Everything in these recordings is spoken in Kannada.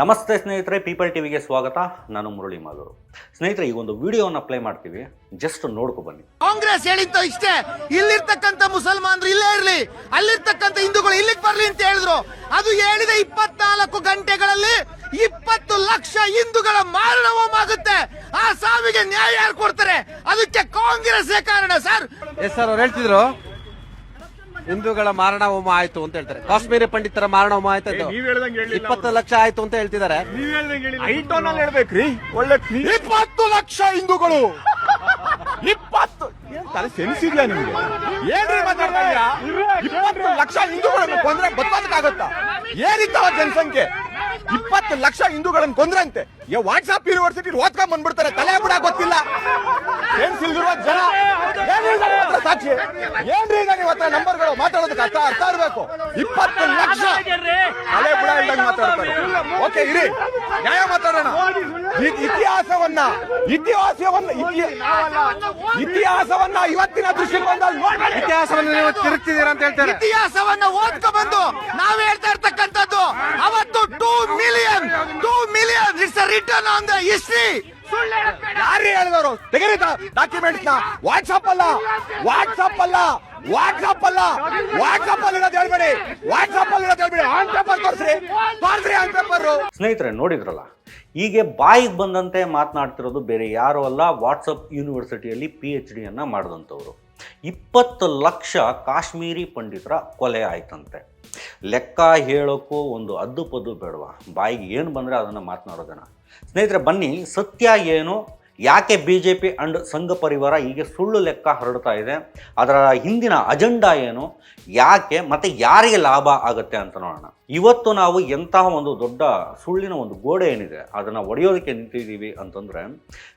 ನಮಸ್ತೆ ಸ್ನೇಹಿತರೆ, ಪೀಪಲ್ ಟಿವಿಗೆ ಸ್ವಾಗತ. ನಾನು ಮುರಳಿ ಮಾಲೂರು. ಸ್ನೇಹಿತರೆ, ಈ ಒಂದು ವಿಡಿಯೋನ ಪ್ಲೇ ಮಾಡ್ತೀವಿ, ಜಸ್ಟ್ ನೋಡ್ಕೊ ಬನ್ನಿ. ಕಾಂಗ್ರೆಸ್ ಹೇಳಿದ್ದು ಇಷ್ಟೇ, ಇಲ್ಲಿರ್ತಕ್ಕಂಥ ಮುಸಲ್ಮಾನರು ಇಲ್ಲೇ ಇರ್ಲಿ, ಅಲ್ಲಿರ್ತಕ್ಕಂಥ ಹಿಂದೂಗಳು ಇಲ್ಲಿಗೆ ಬರ್ಲಿ ಅಂತ ಹೇಳಿದ್ರು. ಅದು ಹೇಳಿದ 24 ಗಂಟೆಗಳಲ್ಲಿ 20 ಲಕ್ಷ ಹಿಂದೂಗಳ ಮಾರಣ ಹೋಮ ಆಗುತ್ತೆ. ಆ ಸಾವಿಗೆ ನ್ಯಾಯ ಯಾರು ಕೊಡ್ತಾರೆ? ಅದಕ್ಕೆ ಕಾಂಗ್ರೆಸ್ ಕಾರಣ ಸರ್. ಎಸ್ ಸರ್, ಅವ್ರು ಹೇಳ್ತಿದ್ರು ಹಿಂದೂಗಳ ಮಾರಣ ಹೋಮ ಆಯ್ತು ಅಂತ ಹೇಳ್ತಾರೆ. ಕಾಶ್ಮೀರಿ ಪಂಡಿತರ ಮಾರಣ ಹೋಮ ಆಯ್ತು, 20 ಲಕ್ಷ ಆಯ್ತು ಅಂತ ಹೇಳ್ತಿದ್ದಾರೆ. ಹೇಳ್ಬೇಕ್ರಿ, ಒಳ್ಳೆ 20 ಲಕ್ಷ ಹಿಂದೂಗಳು 20 ಸೆನ್ಸ್ ಇದೆಯಾ ನಿಮ್ಗೆ? ಏನ್ರಿ ಮಾತಾಡ್ತಾ 20 ಲಕ್ಷ ಹಿಂದೂಗಳನ್ನು ಕೊಂದ್ರೆ ಬದುಕೋದಕ್ಕಾಗತ್ತಾ? ಏನಿತ್ತಾವ ಜನಸಂಖ್ಯೆ? 20 ಲಕ್ಷ ಹಿಂದೂಗಳನ್ನು ಕೊಂದ್ರಂತೆ ವಾಟ್ಸ್ಆಪ್ ಯೂನಿವರ್ಸಿಟಿ ಓದ್ಕೊಂಡ್ ಬಂದ್ಬಿಡ್ತಾರೆ. ತಲೆ ಬಿಡ ಗೊತ್ತಿಲ್ಲ, ಸೆನ್ಸ್ ಇಲ್ದಿರುವ ಜನ. ಸಾಕ್ಷಿ ಏನ್ರಿ ಈಗ ನೀವು ಹತ್ರ ನಂಬರ್ಗಳು ಮಾತಾಡೋದಕ್ಕೆ ಅರ್ಥ ಇರಬೇಕು. 20 ಲಕ್ಷ ತಲೆ ಬಿಡ ಇಲ್ದಂಗ್ ಮಾತಾಡ್ತಾರೆ. ಓಕೆ, ಇರಿ, ನ್ಯಾಯ ಮಾತಾಡೋಣ. ಇತಿಹಾಸವನ್ನ ಇವತ್ತಿನ ದೃಷ್ಟಿಕೋನದಲ್ಲಿ ನೋಡ್ಬೇಡಿ. ಇತಿಹಾಸವನ್ನು ನೀವು ತಿರುಗ್ತಿದ್ದೀರಾ ಅಂತ ಹೇಳ್ತಾರೆ. ಇತಿಹಾಸವನ್ನ ಓದ್ಕೊಂಡ್ಬಂದು ನಾವ್ ಹೇಳ್ತಾ ಇರ್ತಕ್ಕಂಥದ್ದು ಅವತ್ತು 2 million it's return on the history. ಯಾರು ಹೇಳಿದವರು? ತೆಗೆರಿ ಡಾಕ್ಯುಮೆಂಟ್ಸ್ ನ. ವಾಟ್ಸ್ಆಪ್ ಅಲ್ಲ ಇರೋದು ಹೇಳ್ಬೇಡಿ. ಆನ್ ಪೇಪರ್ ತೋರಿಸ್ರಿ ಆನ್ ಪೇಪರ್. ಸ್ನೇಹಿತರೆ, ನೋಡಿದ್ರಲ್ಲ, ಹೀಗೆ ಬಾಯಿಗೆ ಬಂದಂತೆ ಮಾತನಾಡ್ತಿರೋದು ಬೇರೆ ಯಾರು ಅಲ್ಲ, ವಾಟ್ಸಪ್ ಯೂನಿವರ್ಸಿಟಿಯಲ್ಲಿ PhD ಮಾಡಿದಂಥವ್ರು. 20 ಲಕ್ಷ ಕಾಶ್ಮೀರಿ ಪಂಡಿತರ ಕೊಲೆ ಆಯ್ತಂತೆ. ಲೆಕ್ಕ ಹೇಳೋಕ್ಕೂ ಒಂದು ಅದ್ದು ಬೇಡವಾ? ಬಾಯಿಗೆ ಏನು ಬಂದರೆ ಅದನ್ನು ಮಾತನಾಡೋದನ್ನ. ಸ್ನೇಹಿತರೆ, ಬನ್ನಿ, ಸತ್ಯ ಏನು, ಯಾಕೆ BJP ಅಂಡ್ ಸಂಘ ಪರಿವಾರ ಹೀಗೆ ಸುಳ್ಳು ಲೆಕ್ಕ ಹರಡ್ತಾ ಇದೆ, ಅದರ ಹಿಂದಿನ ಅಜೆಂಡಾ ಏನು, ಯಾಕೆ ಮತ್ತು ಯಾರಿಗೆ ಲಾಭ ಆಗುತ್ತೆ ಅಂತ ನೋಡೋಣ. ಇವತ್ತು ನಾವು ಎಂತಹ ಒಂದು ದೊಡ್ಡ ಸುಳ್ಳಿನ ಒಂದು ಗೋಡೆ ಏನಿದೆ ಅದನ್ನು ಒಡೆಯೋದಕ್ಕೆ ನಿಂತಿದ್ದೀವಿ ಅಂತಂದರೆ,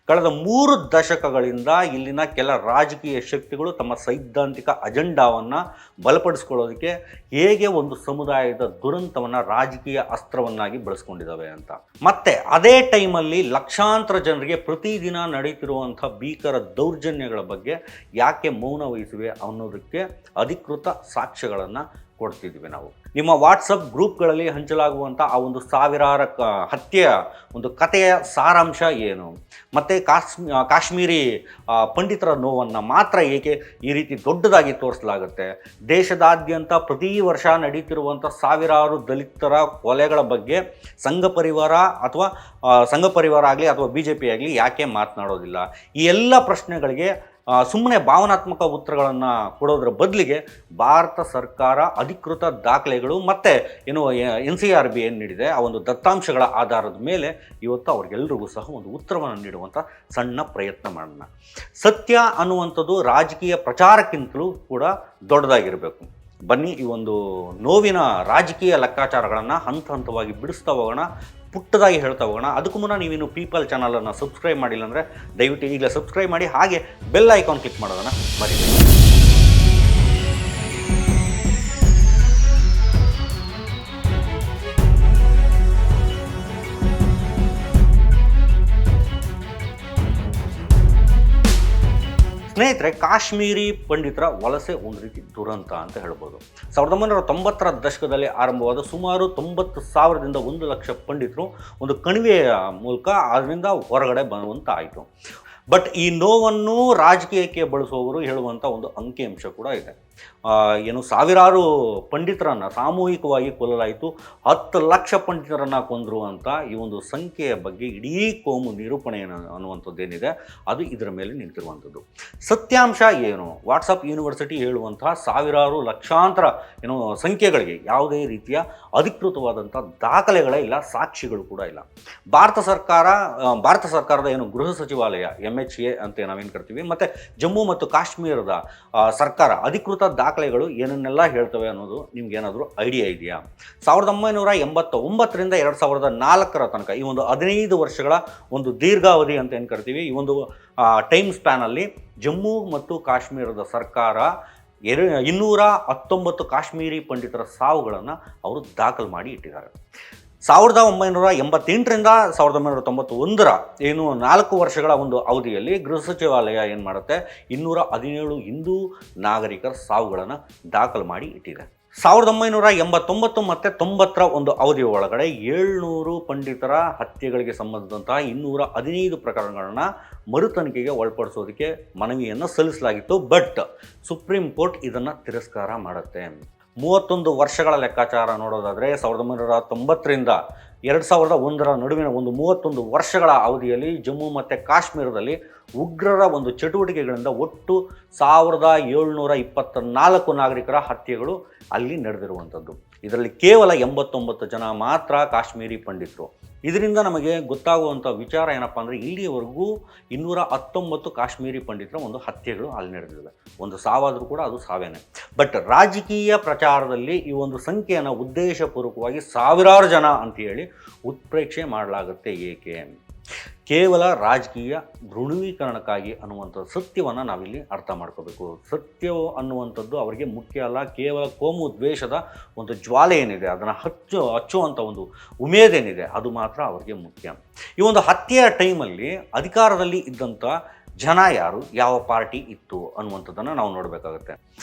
ಕಳೆದ 3 ದಶಕಗಳಿಂದ ಇಲ್ಲಿನ ಕೆಲ ರಾಜಕೀಯ ಶಕ್ತಿಗಳು ತಮ್ಮ ಸೈದ್ಧಾಂತಿಕ ಅಜೆಂಡಾವನ್ನು ಬಲಪಡಿಸ್ಕೊಳ್ಳೋದಕ್ಕೆ ಹೇಗೆ ಒಂದು ಸಮುದಾಯದ ದುರಂತವನ್ನು ರಾಜಕೀಯ ಅಸ್ತ್ರವನ್ನಾಗಿ ಬಳಸ್ಕೊಂಡಿದ್ದಾವೆ ಅಂತ. ಮತ್ತು ಅದೇ ಟೈಮಲ್ಲಿ ಲಕ್ಷಾಂತರ ಜನರಿಗೆ ಪ್ರತಿದಿನ ನಡೀತಿರುವಂಥ ಭೀಕರ ದೌರ್ಜನ್ಯಗಳ ಬಗ್ಗೆ ಯಾಕೆ ಮೌನ ವಹಿಸಿವೆ ಅನ್ನೋದಕ್ಕೆ ಅಧಿಕೃತ ಸಾಕ್ಷ್ಯಗಳನ್ನು ಕೊಡ್ತಿದ್ವಿ ನಾವು. ನಿಮ್ಮ ವಾಟ್ಸಪ್ ಗ್ರೂಪ್ಗಳಲ್ಲಿ ಹಂಚಲಾಗುವಂಥ ಆ ಒಂದು ಸಾವಿರಾರು ಹತ್ಯೆಯ ಒಂದು ಕಥೆಯ ಸಾರಾಂಶ ಏನು, ಮತ್ತು ಕಾಶ್ಮೀರಿ ಪಂಡಿತರ ನೋವನ್ನು ಮಾತ್ರ ಏಕೆ ಈ ರೀತಿ ದೊಡ್ಡದಾಗಿ ತೋರಿಸಲಾಗುತ್ತೆ, ದೇಶದಾದ್ಯಂತ ಪ್ರತಿ ವರ್ಷ ನಡೀತಿರುವಂಥ ಸಾವಿರಾರು ದಲಿತರ ಕೊಲೆಗಳ ಬಗ್ಗೆ ಸಂಘ ಪರಿವಾರ ಆಗಲಿ ಅಥವಾ BJP ಆಗಲಿ ಯಾಕೆ ಮಾತನಾಡೋದಿಲ್ಲ? ಈ ಎಲ್ಲ ಪ್ರಶ್ನೆಗಳಿಗೆ ಸುಮ್ಮನೆ ಭಾವನಾತ್ಮಕ ಉತ್ತರಗಳನ್ನು ಕೊಡೋದ್ರ ಬದಲಿಗೆ ಭಾರತ ಸರ್ಕಾರ ಅಧಿಕೃತ ದಾಖಲೆಗಳು ಮತ್ತು ಏನು NCRB ಏನು ನೀಡಿದೆ ಆ ಒಂದು ದತ್ತಾಂಶಗಳ ಆಧಾರದ ಮೇಲೆ ಇವತ್ತು ಅವ್ರಿಗೆಲ್ಲರಿಗೂ ಸಹ ಒಂದು ಉತ್ತರವನ್ನು ನೀಡುವಂಥ ಸಣ್ಣ ಪ್ರಯತ್ನ ಮಾಡೋಣ. ಸತ್ಯ ಅನ್ನುವಂಥದ್ದು ರಾಜಕೀಯ ಪ್ರಚಾರಕ್ಕಿಂತಲೂ ಕೂಡ ದೊಡ್ಡದಾಗಿರಬೇಕು. ಬನ್ನಿ, ಈ ಒಂದು ನೋವಿನ ರಾಜಕೀಯ ಲೆಕ್ಕಾಚಾರಗಳನ್ನು ಹಂತವಾಗಿ ಬಿಡಿಸ್ತಾ ಹೋಗೋಣ, ಪುಟ್ಟದಾಗಿ ಹೇಳ್ತಾ ಹೋಗೋಣ. ಅದಕ್ಕೂ ಮುನ್ನ ನೀವಿನ್ನು ಪೀಪಲ್ ಚಾನಲನ್ನು ಸಬ್ಸ್ಕ್ರೈಬ್ ಮಾಡಿಲ್ಲ ಅಂದರೆ ದಯವಿಟ್ಟು ಈಗಲೇ ಸಬ್ಸ್ಕ್ರೈಬ್ ಮಾಡಿ, ಹಾಗೆ ಬೆಲ್ ಐಕಾನ್ ಕ್ಲಿಕ್ ಮಾಡೋದನ್ನು ಮರಿಬೇಡಿ. ಸ್ನೇಹಿತರೆ, ಕಾಶ್ಮೀರಿ ಪಂಡಿತರ ವಲಸೆ ಒಂದು ರೀತಿ ದುರಂತ ಅಂತ ಹೇಳ್ಬೋದು. 1990ರ ದಶಕದಲ್ಲಿ ಆರಂಭವಾದ ಸುಮಾರು 90,000ದಿಂದ 1 ಲಕ್ಷ ಪಂಡಿತರು ಒಂದು ಕಣಿವೆಯ ಮೂಲಕ ಅದರಿಂದ ಹೊರಗಡೆ ಬರುವಂತಾಯಿತು. ಬಟ್ ಈ ನೋವನ್ನು ರಾಜಕೀಯಕ್ಕೆ ಬಳಸುವವರು ಹೇಳುವಂಥ ಒಂದು ಅಂಕಿಅಂಶ ಕೂಡ ಇದೆ. ಏನು ಸಾವಿರಾರು ಪಂಡಿತರನ್ನು ಸಾಮೂಹಿಕವಾಗಿ ಕೊಲ್ಲಲಾಯಿತು, 10 ಲಕ್ಷ ಪಂಡಿತರನ್ನು ಕೊಂದರು ಅಂತ ಈ ಒಂದು ಸಂಖ್ಯೆಯ ಬಗ್ಗೆ ಇಡೀ ಕೋಮು ನಿರೂಪಣೆ ಅನ್ನುವಂಥದ್ದೇನಿದೆ ಅದು ಇದರ ಮೇಲೆ ನಿಂತಿರುವಂಥದ್ದು. ಸತ್ಯಾಂಶ ಏನು? ವಾಟ್ಸಪ್ ಯೂನಿವರ್ಸಿಟಿ ಹೇಳುವಂತಹ ಸಾವಿರಾರು ಲಕ್ಷಾಂತರ ಸಂಖ್ಯೆಗಳಿಗೆ ಯಾವುದೇ ರೀತಿಯ ಅಧಿಕೃತವಾದಂಥ ದಾಖಲೆಗಳೇ ಇಲ್ಲ, ಸಾಕ್ಷಿಗಳು ಕೂಡ ಇಲ್ಲ. ಭಾರತ ಸರ್ಕಾರದ ಏನು ಗೃಹ ಸಚಿವಾಲಯ MHA ಅಂತ ನಾವೇನು ಕರಿತೀವಿ, ಮತ್ತು ಜಮ್ಮು ಮತ್ತು ಕಾಶ್ಮೀರದ ಸರ್ಕಾರ ಅಧಿಕೃತ ದಾಖಲೆಗಳು ಏನನ್ನೆಲ್ಲ ಹೇಳ್ತವೆ ಅನ್ನೋದು ನಿಮ್ಗೇನಾದರೂ ಐಡಿಯಾ ಇದೆಯಾ? 1989ರಿಂದ 2004ರ ತನಕ ಈ ಒಂದು 15 ವರ್ಷಗಳ ಒಂದು ದೀರ್ಘಾವಧಿ ಅಂತ ಏನು ಕರಿತೀವಿ, ಈ ಒಂದು ಟೈಮ್ ಸ್ಪ್ಯಾನಲ್ಲಿ ಜಮ್ಮು ಮತ್ತು ಕಾಶ್ಮೀರದ ಸರ್ಕಾರ 219 ಕಾಶ್ಮೀರಿ ಪಂಡಿತರ ಸಾವುಗಳನ್ನು ಅವರು ದಾಖಲು ಮಾಡಿ ಇಟ್ಟಿದ್ದಾರೆ. 1988ರಿಂದ 1991ರ ಏನು 4 ವರ್ಷಗಳ ಒಂದು ಅವಧಿಯಲ್ಲಿ ಗೃಹ ಸಚಿವಾಲಯ ಏನು ಮಾಡುತ್ತೆ, 217 ಹಿಂದೂ ನಾಗರಿಕರ ಸಾವುಗಳನ್ನು ದಾಖಲು ಮಾಡಿ ಇಟ್ಟಿದೆ. 1989 ಮತ್ತು 90ರ ಒಂದು ಅವಧಿಯ ಒಳಗಡೆ 700 ಪಂಡಿತರ ಹತ್ಯೆಗಳಿಗೆ ಸಂಬಂಧಿಸಿದಂತಹ 215 ಪ್ರಕರಣಗಳನ್ನ ಮರುತನಿಖೆಗೆ ಒಳಪಡಿಸೋದಕ್ಕೆ ಮನವಿಯನ್ನು ಸಲ್ಲಿಸಲಾಗಿತ್ತು. ಬಟ್ ಸುಪ್ರೀಂ ಕೋರ್ಟ್ ಇದನ್ನು ತಿರಸ್ಕಾರ ಮಾಡುತ್ತೆ. 31 ವರ್ಷಗಳ ಲೆಕ್ಕಾಚಾರ ನೋಡೋದಾದರೆ 1990ರಿಂದ 2001ರ ನಡುವಿನ ಒಂದು 31 ವರ್ಷಗಳ ಅವಧಿಯಲ್ಲಿ ಜಮ್ಮು ಮತ್ತು ಕಾಶ್ಮೀರದಲ್ಲಿ ಉಗ್ರರ ಒಂದು ಚಟುವಟಿಕೆಗಳಿಂದ ಒಟ್ಟು 1724 ನಾಗರಿಕರ ಹತ್ಯೆಗಳು ಅಲ್ಲಿ ನಡೆದಿರುವಂಥದ್ದು. ಇದರಲ್ಲಿ ಕೇವಲ 89 ಜನ ಮಾತ್ರ ಕಾಶ್ಮೀರಿ ಪಂಡಿತರು. ಇದರಿಂದ ನಮಗೆ ಗೊತ್ತಾಗುವಂಥ ವಿಚಾರ ಏನಪ್ಪ ಅಂದರೆ, ಇಲ್ಲಿಯವರೆಗೂ 219 ಕಾಶ್ಮೀರಿ ಪಂಡಿತರ ಒಂದು ಹತ್ಯೆಗಳು ಅಲ್ಲಿ ನಡೆದಿದೆ. ಒಂದು ಸಾವಾದರೂ ಕೂಡ ಅದು ಸಾವೇನೆ. ಬಟ್ ರಾಜಕೀಯ ಪ್ರಚಾರದಲ್ಲಿ ಈ ಒಂದು ಸಂಖ್ಯೆಯನ್ನು ಉದ್ದೇಶಪೂರ್ವಕವಾಗಿ ಸಾವಿರಾರು ಜನ ಅಂತ ಹೇಳಿ ಉತ್ಪ್ರೇಕ್ಷೆ ಮಾಡಲಾಗುತ್ತೆ. ಏಕೆ? ಕೇವಲ ರಾಜಕೀಯ ಧ್ರುವೀಕರಣಕ್ಕಾಗಿ ಅನ್ನುವಂಥ ಸತ್ಯವನ್ನು ನಾವಿಲ್ಲಿ ಅರ್ಥ ಮಾಡ್ಕೋಬೇಕು. ಸತ್ಯ ಅನ್ನುವಂಥದ್ದು ಅವರಿಗೆ ಮುಖ್ಯ ಅಲ್ಲ. ಕೇವಲ ಕೋಮು ದ್ವೇಷದ ಒಂದು ಜ್ವಾಲೆ ಏನಿದೆ, ಅದನ್ನು ಹಚ್ಚುವಂಥ ಒಂದು ಉಮೇದೇನಿದೆ, ಅದು ಮಾತ್ರ ಅವರಿಗೆ ಮುಖ್ಯ. ಈ ಒಂದು ಹತ್ಯೆಯ ಟೈಮಲ್ಲಿ ಅಧಿಕಾರದಲ್ಲಿ ಇದ್ದಂಥ ಜನ ಯಾರು, ಯಾವ ಪಾರ್ಟಿ ಇತ್ತು ಅನ್ನುವಂಥದ್ದನ್ನು ನಾವು ನೋಡಬೇಕಾಗುತ್ತೆ.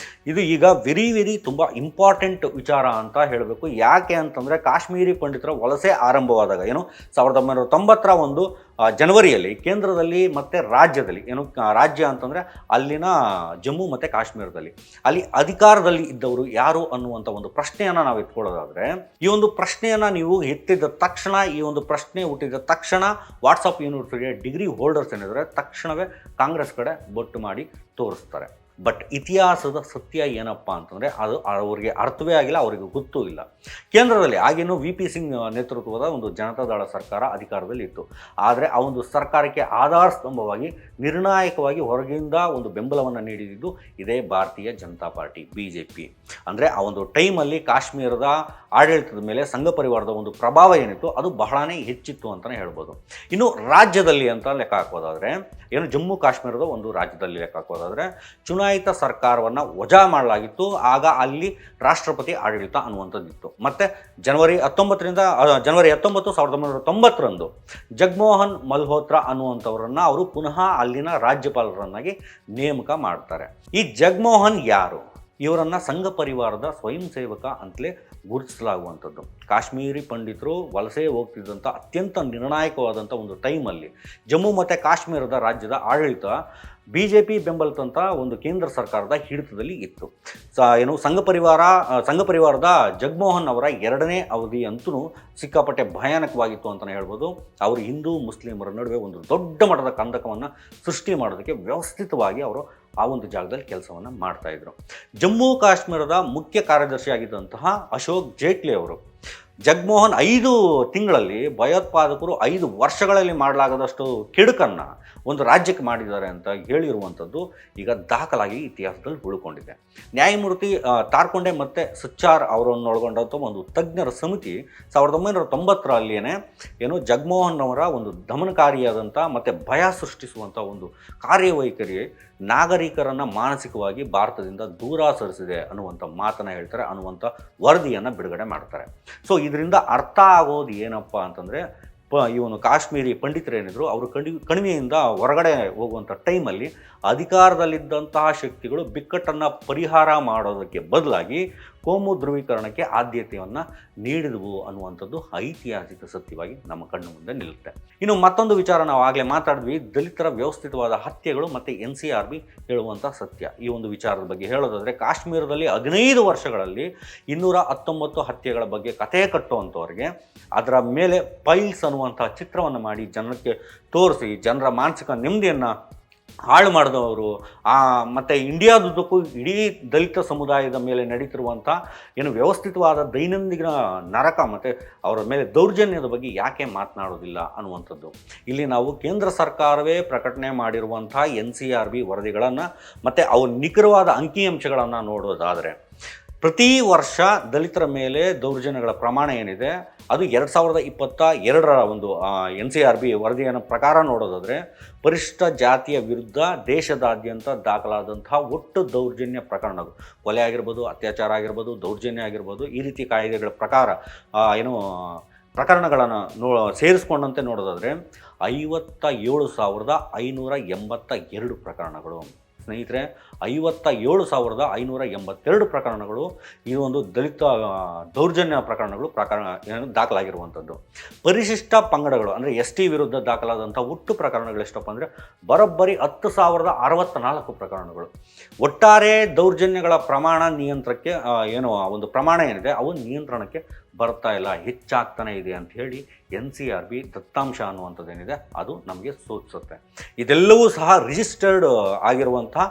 ಇದು ಈಗ ವೆರಿ ತುಂಬ ಇಂಪಾರ್ಟೆಂಟ್ ವಿಚಾರ ಅಂತ ಹೇಳಬೇಕು. ಯಾಕೆ ಅಂತಂದರೆ, ಕಾಶ್ಮೀರಿ ಪಂಡಿತರ ವಲಸೆ ಆರಂಭವಾದಾಗ 1990ರ ಒಂದು ಜನವರಿಯಲ್ಲಿ ಕೇಂದ್ರದಲ್ಲಿ ಮತ್ತು ರಾಜ್ಯದಲ್ಲಿ ರಾಜ್ಯ ಅಂತಂದರೆ ಅಲ್ಲಿನ ಜಮ್ಮು ಮತ್ತು ಕಾಶ್ಮೀರದಲ್ಲಿ ಅಲ್ಲಿ ಅಧಿಕಾರದಲ್ಲಿ ಇದ್ದವರು ಯಾರು ಅನ್ನುವಂಥ ಒಂದು ಪ್ರಶ್ನೆಯನ್ನು ನಾವು ಎತ್ಕೊಳ್ಳೋದಾದರೆ, ಈ ಒಂದು ಪ್ರಶ್ನೆಯನ್ನು ನೀವು ಎತ್ತಿದ ತಕ್ಷಣ, ಈ ಒಂದು ಪ್ರಶ್ನೆ ಹುಟ್ಟಿದ ತಕ್ಷಣ ವಾಟ್ಸಪ್ ಯೂನಿವರ್ಸಿಟಿಯ ಡಿಗ್ರಿ ಹೋಲ್ಡರ್ಸ್ ಏನಿದ್ದಾರೆ ತಕ್ಷಣವೇ ಕಾಂಗ್ರೆಸ್ ಕಡೆ ಬೊಟ್ಟು ಮಾಡಿ ತೋರಿಸ್ತಾರೆ. ಬಟ್ ಇತಿಹಾಸದ ಸತ್ಯ ಏನಪ್ಪ ಅಂತಂದರೆ, ಅದು ಅವರಿಗೆ ಅರ್ಥವೇ ಆಗಿಲ್ಲ, ಅವರಿಗೆ ಗೊತ್ತೂ ಇಲ್ಲ. ಕೇಂದ್ರದಲ್ಲಿ ಆಗೇನು VP ಸಿಂಗ್ ನೇತೃತ್ವದ ಒಂದು ಜನತಾದಳ ಸರ್ಕಾರ ಅಧಿಕಾರದಲ್ಲಿ ಇತ್ತು. ಆದರೆ ಆ ಒಂದು ಸರ್ಕಾರಕ್ಕೆ ಆಧಾರ ಸ್ತಂಭವಾಗಿ ನಿರ್ಣಾಯಕವಾಗಿ ಹೊರಗಿಂದ ಒಂದು ಬೆಂಬಲವನ್ನು ನೀಡಿದ್ದು ಇದೇ ಭಾರತೀಯ ಜನತಾ ಪಾರ್ಟಿ, BJP. ಅಂದರೆ ಆ ಒಂದು ಟೈಮಲ್ಲಿ ಕಾಶ್ಮೀರದ ಆಡಳಿತದ ಮೇಲೆ ಸಂಘ ಪರಿವಾರದ ಒಂದು ಪ್ರಭಾವ ಏನಿತ್ತು ಅದು ಬಹಳನೇ ಹೆಚ್ಚಿತ್ತು ಅಂತಲೇ ಹೇಳ್ಬೋದು. ಇನ್ನು ರಾಜ್ಯದಲ್ಲಿ ಅಂತ ಲೆಕ್ಕ ಹಾಕೋದಾದರೆ, ಜಮ್ಮು ಕಾಶ್ಮೀರದ ಒಂದು ರಾಜ್ಯದಲ್ಲಿ ಲೆಕ್ಕ ಹಾಕೋದಾದರೆ ಚುನಾಯಿತ ಸರ್ಕಾರವನ್ನು ವಜಾ ಮಾಡಲಾಗಿತ್ತು. ಆಗ ಅಲ್ಲಿ ರಾಷ್ಟ್ರಪತಿ ಆಡಳಿತ ಅನ್ನುವಂಥದ್ದಿತ್ತು. ಮತ್ತು ಜನವರಿ 19, 1990ರಂದು ಜಗಮೋಹನ್ ಮಲ್ಹೋತ್ರಾ ಅನ್ನುವಂಥವರನ್ನು ಅವರು ಪುನಃ ಅಲ್ಲಿನ ರಾಜ್ಯಪಾಲರನ್ನಾಗಿ ನೇಮಕ ಮಾಡ್ತಾರೆ. ಈ ಜಗಮೋಹನ್ ಯಾರು? ಇವರನ್ನು ಸಂಘ ಪರಿವಾರದ ಸ್ವಯಂ ಸೇವಕ ಅಂತಲೇ ಗುರುತಿಸಲಾಗುವಂಥದ್ದು. ಕಾಶ್ಮೀರಿ ಪಂಡಿತರು ವಲಸೆ ಹೋಗ್ತಿದ್ದಂಥ ಅತ್ಯಂತ ನಿರ್ಣಾಯಕವಾದಂಥ ಒಂದು ಟೈಮಲ್ಲಿ ಜಮ್ಮು ಮತ್ತು ಕಾಶ್ಮೀರದ ರಾಜ್ಯದ ಆಡಳಿತ BJP ಬೆಂಬಲಿತಂಥ ಒಂದು ಕೇಂದ್ರ ಸರ್ಕಾರದ ಹಿಡಿತದಲ್ಲಿ ಇತ್ತು. ಸಂಘ ಪರಿವಾರದ ಜಗಮೋಹನ್ ಅವರ 2ನೇ ಅವಧಿ ಅಂತೂ ಸಿಕ್ಕಾಪಟ್ಟೆ ಭಯಾನಕವಾಗಿತ್ತು ಅಂತಲೇ ಹೇಳ್ಬೋದು. ಅವರು ಹಿಂದೂ ಮುಸ್ಲಿಮರ ನಡುವೆ ಒಂದು ದೊಡ್ಡ ಮಟ್ಟದ ಕಂದಕವನ್ನು ಸೃಷ್ಟಿ ಮಾಡೋದಕ್ಕೆ ವ್ಯವಸ್ಥಿತವಾಗಿ ಅವರು ಆ ಒಂದು ಜಾಗದಲ್ಲಿ ಕೆಲಸವನ್ನು ಮಾಡ್ತಾಯಿದ್ರು. ಜಮ್ಮು ಕಾಶ್ಮೀರದ ಮುಖ್ಯ ಕಾರ್ಯದರ್ಶಿಯಾಗಿದ್ದಂತಹ ಅಶೋಕ್ ಜೇಟ್ಲಿ ಅವರು ಜಗಮೋಹನ್ 5 ತಿಂಗಳಲ್ಲಿ ಭಯೋತ್ಪಾದಕರು 5 ವರ್ಷಗಳಲ್ಲಿ ಮಾಡಲಾಗದಷ್ಟು ಕೆಡುಕನ್ನು ಒಂದು ರಾಜ್ಯಕ್ಕೆ ಮಾಡಿದ್ದಾರೆ ಅಂತ ಹೇಳಿರುವಂಥದ್ದು ಈಗ ದಾಖಲಾಗಿ ಇತಿಹಾಸದಲ್ಲಿ ಉಳ್ಕೊಂಡಿದೆ. ನ್ಯಾಯಮೂರ್ತಿ ತಾರ್ಕೊಂಡೆ ಮತ್ತು ಸಚ್ಚಾರ್ ಅವರನ್ನು ಒಳಗೊಂಡಂಥ ಒಂದು ತಜ್ಞರ ಸಮಿತಿ 1990ರಲ್ಲಿಯೇ ಜಗಮೋಹನ್ ಅವರ ಒಂದು ದಮನಕಾರಿಯಾದಂಥ ಮತ್ತು ಭಯ ಸೃಷ್ಟಿಸುವಂಥ ಒಂದು ಕಾರ್ಯವೈಖರಿ ನಾಗರಿಕರನ್ನು ಮಾನಸಿಕವಾಗಿ ಭಾರತದಿಂದ ದೂರ ಸರಿಸಿದೆ ಅನ್ನುವಂಥ ಮಾತನ್ನು ಹೇಳ್ತಾರೆ, ಅನ್ನುವಂಥ ವರದಿಯನ್ನು ಬಿಡುಗಡೆ ಮಾಡ್ತಾರೆ. ಸೊ ಇದರಿಂದ ಅರ್ಥ ಆಗೋದು ಏನಪ್ಪ ಅಂತಂದರೆ, ಇವನು ಕಾಶ್ಮೀರಿ ಪಂಡಿತರೇನಿದ್ರು ಅವರು ಕಣಿವೆಯಿಂದ ಹೊರಗಡೆ ಹೋಗುವಂಥ ಟೈಮಲ್ಲಿ ಅಧಿಕಾರದಲ್ಲಿದ್ದಂತಹ ಶಕ್ತಿಗಳು ಬಿಕ್ಕಟ್ಟನ್ನು ಪರಿಹಾರ ಮಾಡೋದಕ್ಕೆ ಬದಲಾಗಿ ಕೋಮು ಧ್ರುವೀಕರಣಕ್ಕೆ ಆದ್ಯತೆಯನ್ನು ನೀಡಿದವು ಅನ್ನುವಂಥದ್ದು ಐತಿಹಾಸಿಕ ಸತ್ಯವಾಗಿ ನಮ್ಮ ಕಣ್ಣು ಮುಂದೆ ನಿಲ್ಲುತ್ತೆ. ಇನ್ನು ಮತ್ತೊಂದು ವಿಚಾರ ನಾವು ಆಗಲೇ ಮಾತಾಡಿದ್ವಿ, ದಲಿತರ ವ್ಯವಸ್ಥಿತವಾದ ಹತ್ಯೆಗಳು ಮತ್ತು NCRB ಹೇಳುವಂಥ ಸತ್ಯ. ಈ ಒಂದು ವಿಚಾರದ ಬಗ್ಗೆ ಹೇಳೋದಾದರೆ, ಕಾಶ್ಮೀರದಲ್ಲಿ 15 ವರ್ಷಗಳಲ್ಲಿ 219 ಹತ್ಯೆಗಳ ಬಗ್ಗೆ ಕಥೆ ಕಟ್ಟುವಂಥವ್ರಿಗೆ ಅದರ ಮೇಲೆ ಪೈಲ್ಸ್ ಅನ್ನುವಂಥ ಚಿತ್ರವನ್ನು ಮಾಡಿ ಜನಕ್ಕೆ ತೋರಿಸಿ ಜನರ ಮಾನಸಿಕ ನೆಮ್ಮದಿಯನ್ನು ಹಾಳು ಮಾಡಿದವರು, ಮತ್ತು ಇಂಡಿಯಾದುದ್ದಕ್ಕೂ ಇಡೀ ದಲಿತ ಸಮುದಾಯದ ಮೇಲೆ ನಡೀತಿರುವಂಥ ವ್ಯವಸ್ಥಿತವಾದ ದೈನಂದಿನ ನರಕ ಮತ್ತು ಅವರ ಮೇಲೆ ದೌರ್ಜನ್ಯದ ಬಗ್ಗೆ ಯಾಕೆ ಮಾತನಾಡೋದಿಲ್ಲ ಅನ್ನುವಂಥದ್ದು. ಇಲ್ಲಿ ನಾವು ಕೇಂದ್ರ ಸರ್ಕಾರವೇ ಪ್ರಕಟಣೆ ಮಾಡಿರುವಂಥ NCRB ವರದಿಗಳನ್ನು ಮತ್ತು ಅವು ನಿಖರವಾದ ಅಂಕಿಅಂಶಗಳನ್ನು ನೋಡೋದಾದರೆ, ಪ್ರತಿ ವರ್ಷ ದಲಿತರ ಮೇಲೆ ದೌರ್ಜನ್ಯಗಳ ಪ್ರಮಾಣ ಏನಿದೆ ಅದು 2022ರ ಒಂದು NCRB ವರದಿಯ ಪ್ರಕಾರ ನೋಡೋದಾದರೆ, ಪರಿಶಿಷ್ಟ ಜಾತಿಯ ವಿರುದ್ಧ ದೇಶದಾದ್ಯಂತ ದಾಖಲಾದಂತಹ ಒಟ್ಟು ದೌರ್ಜನ್ಯ ಪ್ರಕರಣಗಳು, ಕೊಲೆ ಆಗಿರ್ಬೋದು, ಅತ್ಯಾಚಾರ ಆಗಿರ್ಬೋದು, ದೌರ್ಜನ್ಯ ಆಗಿರ್ಬೋದು, ಈ ರೀತಿ ಕಾಯ್ದೆಗಳ ಪ್ರಕಾರ ಪ್ರಕರಣಗಳನ್ನು ಸೇರಿಸ್ಕೊಂಡಂತೆ ನೋಡೋದಾದರೆ 57,582 ಪ್ರಕರಣಗಳು. ಸ್ನೇಹಿತರೆ, 57,582 ಪ್ರಕರಣಗಳು ಈ ಒಂದು ದಲಿತ ದೌರ್ಜನ್ಯ ಪ್ರಕರಣಗಳು ದಾಖಲಾಗಿರುವಂಥದ್ದು. ಪರಿಶಿಷ್ಟ ಪಂಗಡಗಳು ಅಂದರೆ ST ವಿರುದ್ಧ ದಾಖಲಾದಂಥ ಒಟ್ಟು ಪ್ರಕರಣಗಳು ಎಷ್ಟಪ್ಪ ಅಂದರೆ ಬರೋಬ್ಬರಿ 10,064 ಪ್ರಕರಣಗಳು. ಒಟ್ಟಾರೆ ದೌರ್ಜನ್ಯಗಳ ಪ್ರಮಾಣ ನಿಯಂತ್ರಣಕ್ಕೆ ಒಂದು ಪ್ರಮಾಣ ಏನಿದೆ ಅವು ನಿಯಂತ್ರಣಕ್ಕೆ ಬರ್ತಾ ಇಲ್ಲ, ಹೆಚ್ಚಾಗ್ತಾನೆ ಇದೆ ಅಂತ ಹೇಳಿ NCRB ದತ್ತಾಂಶ ಅನ್ನುವಂಥದ್ದೇನಿದೆ ಅದು ನಮಗೆ ಸೂಚಿಸುತ್ತೆ. ಇದೆಲ್ಲವೂ ಸಹ ರಿಜಿಸ್ಟರ್ಡ್ ಆಗಿರುವಂತಹ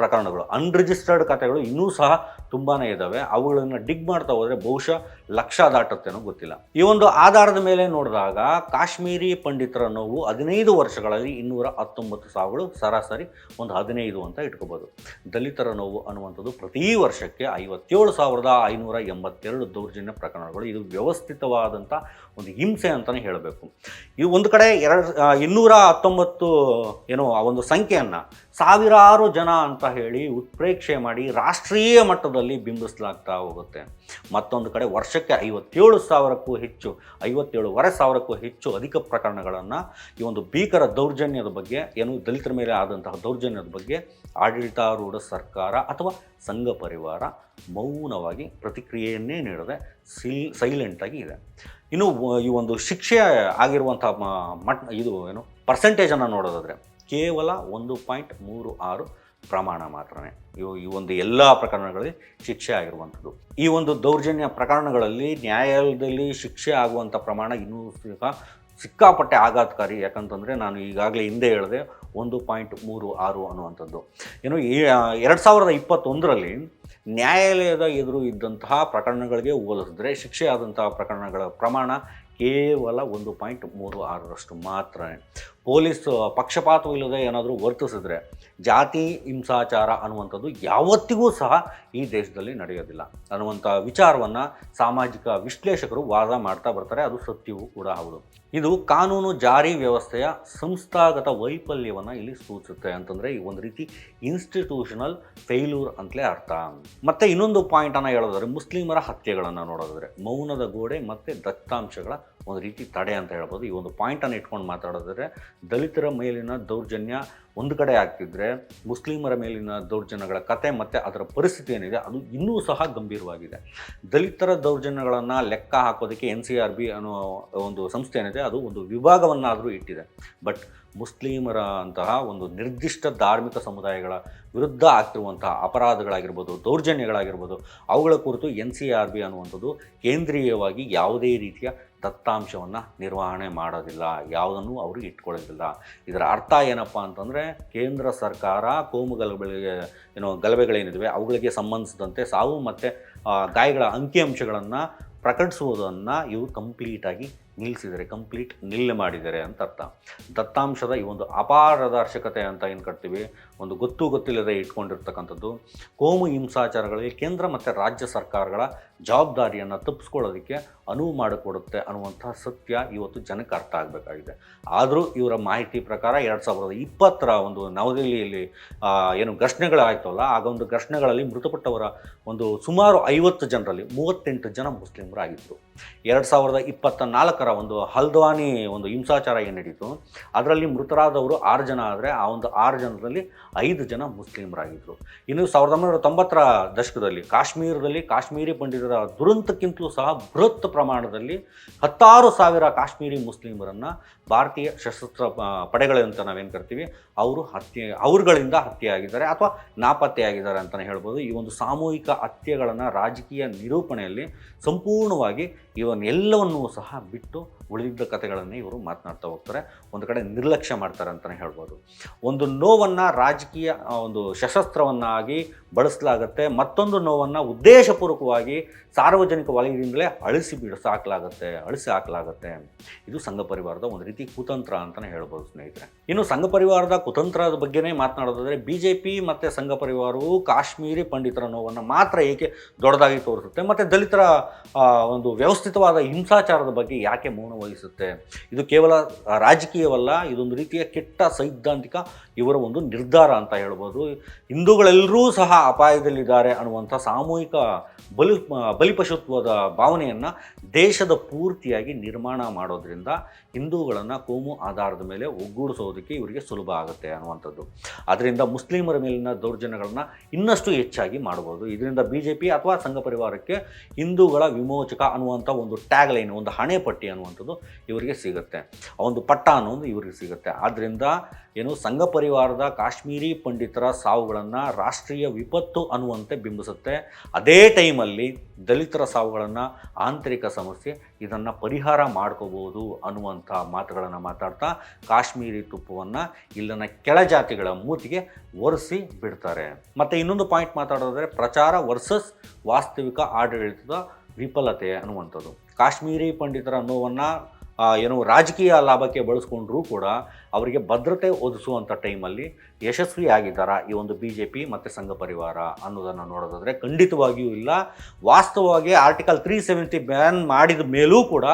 ಪ್ರಕರಣಗಳು. ಅನ್ರಿಜಿಸ್ಟರ್ಡ್ ಕಥೆಗಳು ಇನ್ನೂ ಸಹ ತುಂಬಾ ಇದ್ದಾವೆ. ಅವುಗಳನ್ನು ಡಿಗ್ ಮಾಡ್ತಾ ಹೋದರೆ ಬಹುಶಃ ಲಕ್ಷ ದಾಟುತ್ತೇನೋ ಗೊತ್ತಿಲ್ಲ. ಈ ಒಂದು ಆಧಾರದ ಮೇಲೆ ನೋಡಿದಾಗ ಕಾಶ್ಮೀರಿ ಪಂಡಿತರ ನೋವು 15 ವರ್ಷಗಳಲ್ಲಿ 219 ಸಾವುಗಳು, ಸರಾಸರಿ ಒಂದು 15 ಅಂತ ಇಟ್ಕೋಬೋದು. ದಲಿತರ ನೋವು ಅನ್ನುವಂಥದ್ದು ಪ್ರತಿ ವರ್ಷಕ್ಕೆ 57,582 ದೌರ್ಜನ್ಯ ಪ್ರಕರಣಗಳು. ಇದು ವ್ಯವಸ್ಥಿತವಾದಂಥ ಒಂದು ಹಿಂಸೆ ಅಂತಲೇ ಹೇಳಬೇಕು. ಇದು ಒಂದು ಕಡೆ 219 ಆ ಒಂದು ಸಂಖ್ಯೆಯನ್ನು ಸಾವಿರಾರು ಜನ ಅಂತ ಹೇಳಿ ಉತ್ಪ್ರೇಕ್ಷೆ ಮಾಡಿ ರಾಷ್ಟ್ರೀಯ ಮಟ್ಟದಲ್ಲಿ ಬಿಂಬಿಸಲಾಗ್ತಾ ಹೋಗುತ್ತೆ. ಮತ್ತೊಂದು ಕಡೆ ವರ್ಷಕ್ಕೆ 57,000ಕ್ಕೂ ಹೆಚ್ಚು, 57,500ಕ್ಕೂ ಹೆಚ್ಚು ಅಧಿಕ ಪ್ರಕರಣಗಳನ್ನು ಈ ಒಂದು ಭೀಕರ ದೌರ್ಜನ್ಯದ ಬಗ್ಗೆ ದಲಿತರ ಮೇಲೆ ಆದಂತಹ ದೌರ್ಜನ್ಯದ ಬಗ್ಗೆ ಆಡಳಿತಾರೂಢ ಸರ್ಕಾರ ಅಥವಾ ಸಂಘ ಪರಿವಾರ ಮೌನವಾಗಿ ಪ್ರತಿಕ್ರಿಯೆಯನ್ನೇ ನೀಡದೆ ಸೈಲೆಂಟಾಗಿ ಇದೆ. ಇನ್ನು ಈ ಒಂದು ಶಿಕ್ಷೆ ಆಗಿರುವಂಥ ಪರ್ಸೆಂಟೇಜನ್ನು ನೋಡೋದಾದರೆ ಕೇವಲ 1.36 ಪ್ರಮಾಣ ಮಾತ್ರನೇ ಈ ಒಂದು ಎಲ್ಲ ಪ್ರಕರಣಗಳಲ್ಲಿ ಶಿಕ್ಷೆ ಆಗಿರುವಂಥದ್ದು. ಈ ಒಂದು ದೌರ್ಜನ್ಯ ಪ್ರಕರಣಗಳಲ್ಲಿ ನ್ಯಾಯಾಲಯದಲ್ಲಿ ಶಿಕ್ಷೆ ಆಗುವಂಥ ಪ್ರಮಾಣ ಇನ್ನೂ ಸಿಕ್ಕಾಪಟ್ಟೆ ಆಘಾತಕಾರಿ. ಯಾಕಂತಂದರೆ ನಾನು ಈಗಾಗಲೇ ಹಿಂದೆ ಹೇಳಿದೆ 1.36 ಅನ್ನುವಂಥದ್ದು. 2021ರಲ್ಲಿ ನ್ಯಾಯಾಲಯದ ಎದುರು ಇದ್ದಂತಹ ಪ್ರಕರಣಗಳಿಗೆ ಹೋಲಿಸಿದ್ರೆ ಶಿಕ್ಷೆ ಆದಂತಹ ಪ್ರಕರಣಗಳ ಪ್ರಮಾಣ ಕೇವಲ 1.36ರಷ್ಟು ಮಾತ್ರ. ಪೊಲೀಸ್ ಪಕ್ಷಪಾತವಿಲ್ಲದೆ ಏನಾದರೂ ವರ್ತಿಸಿದ್ರೆ ಜಾತಿ ಹಿಂಸಾಚಾರ ಅನ್ನುವಂಥದ್ದು ಯಾವತ್ತಿಗೂ ಸಹ ಈ ದೇಶದಲ್ಲಿ ನಡೆಯೋದಿಲ್ಲ ಅನ್ನುವಂಥ ವಿಚಾರವನ್ನು ಸಾಮಾಜಿಕ ವಿಶ್ಲೇಷಕರು ವಾದ ಮಾಡ್ತಾ ಬರ್ತಾರೆ. ಅದು ಸತ್ಯವೂ ಕೂಡ ಹೌದು. ಇದು ಕಾನೂನು ಜಾರಿ ವ್ಯವಸ್ಥೆಯ ಸಂಸ್ಥಾಗತ ವೈಫಲ್ಯವನ್ನು ಇಲ್ಲಿ ಸೂಚಿಸುತ್ತೆ. ಅಂತಂದರೆ ಈ ಒಂದು ರೀತಿ ಇನ್ಸ್ಟಿಟ್ಯೂಷನಲ್ ಫೇಲ್ಯೂರ್ ಅಂತಲೇ ಅರ್ಥ. ಮತ್ತು ಇನ್ನೊಂದು ಪಾಯಿಂಟನ್ನು ಹೇಳೋದಾದ್ರೆ ಮುಸ್ಲಿಮರ ಹತ್ಯೆಗಳನ್ನು ನೋಡೋದಾದರೆ ಮೌನದ ಗೋಡೆ ಮತ್ತು ದತ್ತಾಂಶಗಳ ಒಂದು ರೀತಿ ತಡೆ ಅಂತ ಹೇಳ್ಬೋದು. ಈ ಒಂದು ಪಾಯಿಂಟನ್ನು ಇಟ್ಕೊಂಡು ಮಾತಾಡೋದಾದರೆ ದಲಿತರ ಮೇಲಿನ ದೌರ್ಜನ್ಯ ಒಂದು ಕಡೆ ಆಗ್ತಿದ್ರೆ ಮುಸ್ಲಿಮರ ಮೇಲಿನ ದೌರ್ಜನ್ಯಗಳ ಕತೆ ಮತ್ತು ಅದರ ಪರಿಸ್ಥಿತಿ ಏನಿದೆ ಅದು ಇನ್ನೂ ಸಹ ಗಂಭೀರವಾಗಿದೆ. ದಲಿತರ ದೌರ್ಜನ್ಯಗಳನ್ನು ಲೆಕ್ಕ ಹಾಕೋದಕ್ಕೆ NCRB ಅನ್ನೋ ಒಂದು ಸಂಸ್ಥೆ ಏನಿದೆ ಅದು ಒಂದು ವಿಭಾಗವನ್ನಾದರೂ ಇಟ್ಟಿದೆ. ಬಟ್ ಮುಸ್ಲಿಮರ ಅಂತಹ ಒಂದು ನಿರ್ದಿಷ್ಟ ಧಾರ್ಮಿಕ ಸಮುದಾಯಗಳ ವಿರುದ್ಧ ಆಗ್ತಿರುವಂತಹ ಅಪರಾಧಗಳಾಗಿರ್ಬೋದು, ದೌರ್ಜನ್ಯಗಳಾಗಿರ್ಬೋದು, ಅವುಗಳ ಕುರಿತು NCRB ಅನ್ನುವಂಥದ್ದು ಕೇಂದ್ರೀಯವಾಗಿ ಯಾವುದೇ ರೀತಿಯ ದತ್ತಾಂಶವನ್ನು ನಿರ್ವಹಣೆ ಮಾಡೋದಿಲ್ಲ, ಯಾವುದನ್ನು ಅವರು ಇಟ್ಕೊಳ್ಳೋದಿಲ್ಲ. ಇದರ ಅರ್ಥ ಏನಪ್ಪ ಅಂತಂದರೆ ಕೇಂದ್ರ ಸರ್ಕಾರ ಕೋಮುಗಲಭೆಗಳಿಗೆ ಗಲಭೆಗಳೇನಿವೆ ಅವುಗಳಿಗೆ ಸಂಬಂಧಿಸಿದಂತೆ ಸಾವು ಮತ್ತು ಗಾಯಗಳ ಅಂಕಿಅಂಶಗಳನ್ನು ಪ್ರಕಟಿಸುವುದನ್ನು ಇವರು ಕಂಪ್ಲೀಟಾಗಿ ನಿಲ್ಲೆ ಮಾಡಿದ್ದಾರೆ ಅಂತ ಅರ್ಥ. ದತ್ತಾಂಶದ ಈ ಒಂದು ಅಪಾರದರ್ಶಕತೆ ಅಂತ ಏನು ಕಟ್ತೀವಿ, ಒಂದು ಗೊತ್ತಿಲ್ಲದೆ ಇಟ್ಕೊಂಡಿರ್ತಕ್ಕಂಥದ್ದು ಕೋಮು ಹಿಂಸಾಚಾರಗಳಿಗೆ ಕೇಂದ್ರ ಮತ್ತು ರಾಜ್ಯ ಸರ್ಕಾರಗಳ ಜವಾಬ್ದಾರಿಯನ್ನು ತಪ್ಪಿಸ್ಕೊಳ್ಳೋದಕ್ಕೆ ಅನುವು ಮಾಡಿಕೊಡುತ್ತೆ ಅನ್ನುವಂಥ ಸತ್ಯ ಇವತ್ತು ಜನಕ್ಕೆ ಅರ್ಥ ಆಗಬೇಕಾಗಿದೆ. ಆದರೂ ಇವರ ಮಾಹಿತಿ ಪ್ರಕಾರ 2020ರ ಒಂದು ನವದೆಹಲಿಯಲ್ಲಿ ಘರ್ಷಣೆಗಳಾಯ್ತಲ್ಲ, ಆಗ ಒಂದು ಘರ್ಷಣೆಗಳಲ್ಲಿ ಮೃತಪಟ್ಟವರ ಒಂದು ಸುಮಾರು 50 ಜನರಲ್ಲಿ 38 ಜನ ಮುಸ್ಲಿಮರಾಗಿದ್ದರು. 2024ರ ಒಂದು ಹಲ್ದ್ವಾನಿ ಒಂದು ಹಿಂಸಾಚಾರ ಏನು ನಡೀತು ಅದರಲ್ಲಿ ಮೃತರಾದವರು 6 ಜನ ಆದರೆ ಆ ಒಂದು 6 ಜನರಲ್ಲಿ 5 ಜನ ಮುಸ್ಲಿಮರಾಗಿದ್ದರು. ಇನ್ನು 1990ರ ದಶಕದಲ್ಲಿ ಕಾಶ್ಮೀರದಲ್ಲಿ ಕಾಶ್ಮೀರಿ ಪಂಡಿತರ ದುರಂತಕ್ಕಿಂತಲೂ ಸಹ ಬೃಹತ್ ಪ್ರಮಾಣದಲ್ಲಿ 16,000 ಕಾಶ್ಮೀರಿ ಮುಸ್ಲಿಮರನ್ನು ಭಾರತೀಯ ಸಶಸ್ತ್ರ ಪಡೆಗಳಂತ ನಾವೇನು ಕರಿತೀವಿ ಅವರುಗಳಿಂದ ಹತ್ಯೆಯಾಗಿದ್ದಾರೆ ಅಥವಾ ನಾಪತ್ತೆಯಾಗಿದ್ದಾರೆ ಅಂತಲೇ ಹೇಳ್ಬೋದು. ಈ ಒಂದು ಸಾಮೂಹಿಕ ಹತ್ಯೆಗಳನ್ನು ರಾಜಕೀಯ ನಿರೂಪಣೆಯಲ್ಲಿ ಸಂಪೂರ್ಣವಾಗಿ ಇವನ್ನೆಲ್ಲವನ್ನೂ ಸಹ ಬಿಟ್ಟು ಉಳಿದಿದ್ದ ಕಥೆಗಳನ್ನೇ ಇವರು ಮಾತನಾಡ್ತಾ ಹೋಗ್ತಾರೆ. ಒಂದು ಕಡೆ ನಿರ್ಲಕ್ಷ್ಯ ಮಾಡ್ತಾರೆ ಅಂತಲೇ ಹೇಳ್ಬೋದು. ಒಂದು ನೋವನ್ನು ರಾಜಕೀಯ ಒಂದು ಸಶಸ್ತ್ರವನ್ನಾಗಿ ಬಳಸಲಾಗುತ್ತೆ, ಮತ್ತೊಂದು ನೋವನ್ನು ಉದ್ದೇಶಪೂರ್ವಕವಾಗಿ ಸಾರ್ವಜನಿಕ ವಲಯದಿಂದಲೇ ಅಳಿಸಿ ಹಾಕಲಾಗುತ್ತೆ. ಇದು ಸಂಘ ಪರಿವಾರದ ಒಂದು ರೀತಿ ಕುತಂತ್ರ ಅಂತಲೇ ಹೇಳ್ಬೋದು ಸ್ನೇಹಿತರೆ. ಇನ್ನು ಸಂಘ ಪರಿವಾರದ ಕುತಂತ್ರದ ಬಗ್ಗೆನೇ ಮಾತನಾಡೋದಾದರೆ BJP ಮತ್ತು ಸಂಘ ಪರಿವಾರವು ಕಾಶ್ಮೀರಿ ಪಂಡಿತರ ನೋವನ್ನು ಮಾತ್ರ ಏಕೆ ದೊಡ್ಡದಾಗಿ ತೋರಿಸುತ್ತೆ ಮತ್ತು ದಲಿತರ ಒಂದು ವ್ಯವಸ್ಥಿತವಾದ ಹಿಂಸಾಚಾರದ ಬಗ್ಗೆ ಯಾಕೆ ಮೌನ ವಹಿಸುತ್ತೆ? ಇದು ಕೇವಲ ರಾಜಕೀಯವಲ್ಲ, ಇದೊಂದು ರೀತಿಯ ಕೆಟ್ಟ ಸೈದ್ಧಾಂತಿಕ ಇವರ ಒಂದು ನಿರ್ಧಾರ ಅಂತ ಹೇಳ್ಬೋದು. ಹಿಂದೂಗಳೆಲ್ಲರೂ ಸಹ ಅಪಾಯದಲ್ಲಿದ್ದಾರೆ ಅನ್ನುವಂಥ ಸಾಮೂಹಿಕ ಬಲಿಪಶುತ್ವದ ಭಾವನೆಯನ್ನು ದೇಶದ ಪೂರ್ತಿಯಾಗಿ ನಿರ್ಮಾಣ ಮಾಡೋದ್ರಿಂದ ಹಿಂದೂಗಳನ್ನು ಕೋಮು ಆಧಾರದ ಮೇಲೆ ಒಗ್ಗೂಡಿಸೋದಕ್ಕೆ ಇವರಿಗೆ ಸುಲಭ ಆಗುತ್ತೆ ಅನ್ನುವಂಥದ್ದು. ಅದರಿಂದ ಮುಸ್ಲಿಮರ ಮೇಲಿನ ದೌರ್ಜನ್ಯಗಳನ್ನು ಇನ್ನಷ್ಟು ಹೆಚ್ಚಾಗಿ ಮಾಡ್ಬೋದು. ಇದರಿಂದ BJP ಅಥವಾ ಸಂಘ ಪರಿವಾರಕ್ಕೆ ಹಿಂದೂಗಳ ವಿಮೋಚಕ ಅನ್ನುವಂಥ ಒಂದು ಟ್ಯಾಗ್ ಲೈನ್, ಒಂದು ಹಣೆಪಟ್ಟಿ ಅನ್ನುವಂಥದ್ದು ಇವರಿಗೆ ಸಿಗುತ್ತೆ, ಒಂದು ಪಟ್ಟ ಅನ್ನೋದು ಇವರಿಗೆ ಸಿಗುತ್ತೆ. ಆದ್ದರಿಂದ ಸಂಘ ಪರಿವಾರದ ಕಾಶ್ಮೀರಿ ಪಂಡಿತರ ಸಾವುಗಳನ್ನು ರಾಷ್ಟ್ರೀಯ ವಿಪತ್ತು ಅನ್ನುವಂತೆ ಬಿಂಬಿಸುತ್ತೆ. ಅದೇ ಟೈಮಲ್ಲಿ ದಲಿತರ ಸಾವುಗಳನ್ನು ಆಂತರಿಕ ಸಮಸ್ಯೆ, ಇದನ್ನು ಪರಿಹಾರ ಮಾಡ್ಕೋಬೋದು ಅನ್ನುವಂಥ ಮಾತುಗಳನ್ನು ಮಾತಾಡ್ತಾ ಕಾಶ್ಮೀರಿ ತುಪ್ಪವನ್ನು ಇಲ್ಲಿನ ಕೆಳಜಾತಿಗಳ ಮೂತಿಗೆ ಒರೆಸಿ ಬಿಡ್ತಾರೆ. ಮತ್ತು ಇನ್ನೊಂದು ಪಾಯಿಂಟ್ ಮಾತಾಡೋದಾದರೆ ಪ್ರಚಾರ ವರ್ಸಸ್ ವಾಸ್ತವಿಕ ಆಡಳಿತದ ವಿಫಲತೆ ಅನ್ನುವಂಥದ್ದು. ಕಾಶ್ಮೀರಿ ಪಂಡಿತರ ನೋವನ್ನು ರಾಜಕೀಯ ಲಾಭಕ್ಕೆ ಬಳಸ್ಕೊಂಡ್ರೂ ಕೂಡ ಅವರಿಗೆ ಭದ್ರತೆ ಒದಗಿಸುವಂಥ ಟೈಮಲ್ಲಿ ಯಶಸ್ವಿಯಾಗಿದ್ದಾರಾ ಈ ಒಂದು BJP ಮತ್ತು ಸಂಘ ಪರಿವಾರ ಅನ್ನೋದನ್ನು ನೋಡೋದಾದರೆ ಖಂಡಿತವಾಗಿಯೂ ಇಲ್ಲ. ವಾಸ್ತವವಾಗಿ ಆರ್ಟಿಕಲ್ 370 ಬ್ಯಾನ್ ಮಾಡಿದ ಮೇಲೂ ಕೂಡ,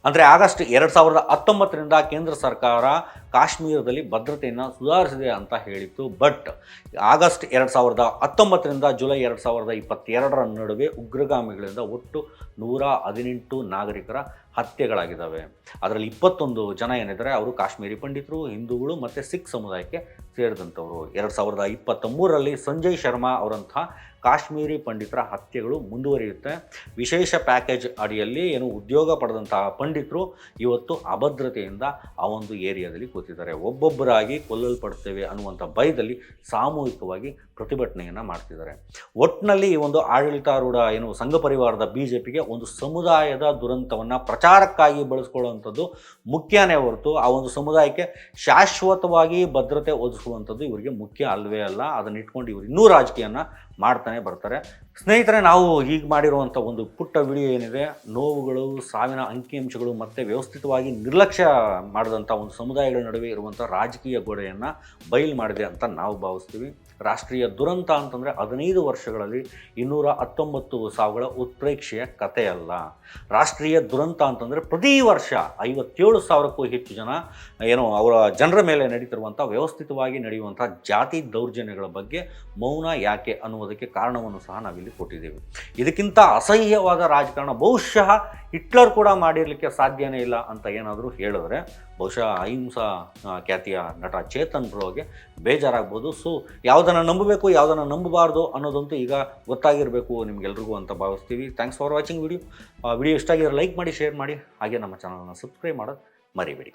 ಅಂದರೆ ಆಗಸ್ಟ್ 2019ರಿಂದ ಕೇಂದ್ರ ಸರ್ಕಾರ ಕಾಶ್ಮೀರದಲ್ಲಿ ಭದ್ರತೆಯನ್ನು ಸುಧಾರಿಸಿದೆ ಅಂತ ಹೇಳಿತ್ತು. ಬಟ್ ಆಗಸ್ಟ್ 2019ರಿಂದ ಜುಲೈ 2022 ನಡುವೆ ಉಗ್ರಗಾಮಿಗಳಿಂದ ಒಟ್ಟು 118 ನಾಗರಿಕರ ಹತ್ಯೆಗಳಾಗಿದ್ದಾವೆ. ಅದರಲ್ಲಿ 21 ಜನ ಏನಿದ್ದಾರೆ ಅವರು ಕಾಶ್ಮೀರಿ ಪಂಡಿತರು, ಹಿಂದೂಗಳು ಮತ್ತು ಸಿಖ್ ಸಮುದಾಯಕ್ಕೆ ಸೇರಿದಂಥವರು. 2023ರಲ್ಲಿ ಸಂಜಯ್ ಶರ್ಮಾ ಅವರಂಥ ಕಾಶ್ಮೀರಿ ಪಂಡಿತರ ಹತ್ಯೆಗಳು ಮುಂದುವರಿಯುತ್ತೆ. ವಿಶೇಷ ಪ್ಯಾಕೇಜ್ ಅಡಿಯಲ್ಲಿ ಉದ್ಯೋಗ ಪಡೆದಂತಹ ಪಂಡಿತರು ಇವತ್ತು ಅಭದ್ರತೆಯಿಂದ ಆ ಒಂದು ಏರಿಯಾದಲ್ಲಿ ಕೂತಿದ್ದಾರೆ. ಒಬ್ಬೊಬ್ಬರಾಗಿ ಕೊಲ್ಲಲ್ಪಡ್ತೇವೆ ಅನ್ನುವಂಥ ಭಯದಲ್ಲಿ ಸಾಮೂಹಿಕವಾಗಿ ಪ್ರತಿಭಟನೆಯನ್ನು ಮಾಡ್ತಿದ್ದಾರೆ. ಒಟ್ಟಿನಲ್ಲಿ ಈ ಒಂದು ಆಡಳಿತಾರೂಢ ಸಂಘ ಪರಿವಾರದ BJPಗೆ ಒಂದು ಸಮುದಾಯದ ದುರಂತವನ್ನು ಪ್ರಚಾರಕ್ಕಾಗಿ ಬಳಸ್ಕೊಳ್ಳುವಂಥದ್ದು ಮುಖ್ಯನೇ ಹೊರತು ಆ ಒಂದು ಸಮುದಾಯಕ್ಕೆ ಶಾಶ್ವತವಾಗಿ ಭದ್ರತೆ ಒದಗಿಸುವಂಥದ್ದು ಇವರಿಗೆ ಮುಖ್ಯ ಅಲ್ಲವೇ ಅಲ್ಲ. ಅದನ್ನು ಇಟ್ಕೊಂಡು ಇವರು ಇನ್ನೂ ರಾಜಕೀಯನ ಮಾಡ್ತಾನೆ ಬರ್ತಾರೆ. ಸ್ನೇಹಿತರೆ, ನಾವು ಈಗ ಮಾಡಿರುವಂಥ ಒಂದು ಪುಟ್ಟ ವಿಡಿಯೋ ಏನಿದೆ, ನೋವುಗಳು, ಸಾವಿನ ಅಂಕಿಅಂಶಗಳು ಮತ್ತು ವ್ಯವಸ್ಥಿತವಾಗಿ ನಿರ್ಲಕ್ಷ್ಯ ಮಾಡಿದಂಥ ಒಂದು ಸಮುದಾಯಗಳ ನಡುವೆ ಇರುವಂಥ ರಾಜಕೀಯ ಗೋಡೆಯನ್ನು ಬಯಲು ಮಾಡಿದೆ ಅಂತ ನಾವು ಭಾವಿಸ್ತೀವಿ. ರಾಷ್ಟ್ರೀಯ ದುರಂತ ಅಂತಂದರೆ 15 ವರ್ಷಗಳಲ್ಲಿ 219 ಸಾವುಗಳ ಉತ್ಪ್ರೇಕ್ಷೆಯ ಕಥೆಯಲ್ಲ. ರಾಷ್ಟ್ರೀಯ ದುರಂತ ಅಂತಂದರೆ ಪ್ರತಿ ವರ್ಷ 57,000ಕ್ಕೂ ಹೆಚ್ಚು ಜನ ಅವರ ಜನರ ಮೇಲೆ ನಡೀತಿರುವಂಥ ವ್ಯವಸ್ಥಿತವಾಗಿ ನಡೆಯುವಂಥ ಜಾತಿ ದೌರ್ಜನ್ಯಗಳ ಬಗ್ಗೆ ಮೌನ ಯಾಕೆ ಅನ್ನುವುದಕ್ಕೆ ಕಾರಣವನ್ನು ಸಹ ನಾವಿಲ್ಲಿ ಕೊಟ್ಟಿದ್ದೇವೆ. ಇದಕ್ಕಿಂತ ಅಸಹ್ಯವಾದ ರಾಜಕಾರಣ ಬಹುಶಃ ಹಿಟ್ಲರ್ ಕೂಡ ಮಾಡಿರಲಿಕ್ಕೆ ಸಾಧ್ಯನೇ ಇಲ್ಲ ಅಂತ ಏನಾದರೂ ಹೇಳಿದ್ರೆ ಬಹುಶಃ ಅಹಿಂಸಾ ಖ್ಯಾತಿಯ ನಟ ಚೇತನ್ ಬ್ರೋಗೆ ಬೇಜಾರಾಗ್ಬೋದು. ಸೊ ಯಾವುದನ್ನು ನಂಬಬೇಕು, ಯಾವುದನ್ನು ನಂಬಬಾರ್ದು ಅನ್ನೋದಂತೂ ಈಗ ಗೊತ್ತಾಗಿರಬೇಕು ನಿಮಗೆಲ್ರಿಗೂ ಅಂತ ಭಾವಿಸ್ತೀವಿ. ಥ್ಯಾಂಕ್ಸ್ ಫಾರ್ ವಾಚಿಂಗ್ ವಿಡಿಯೋ ಇಷ್ಟ ಆಗಿದ್ರೆ ಲೈಕ್ ಮಾಡಿ, ಶೇರ್ ಮಾಡಿ, ಹಾಗೆ ನಮ್ಮ ಚಾನಲನ್ನು ಸಬ್ಸ್ಕ್ರೈಬ್ ಮಾಡೋದು ಮರಿಬೇಡಿ.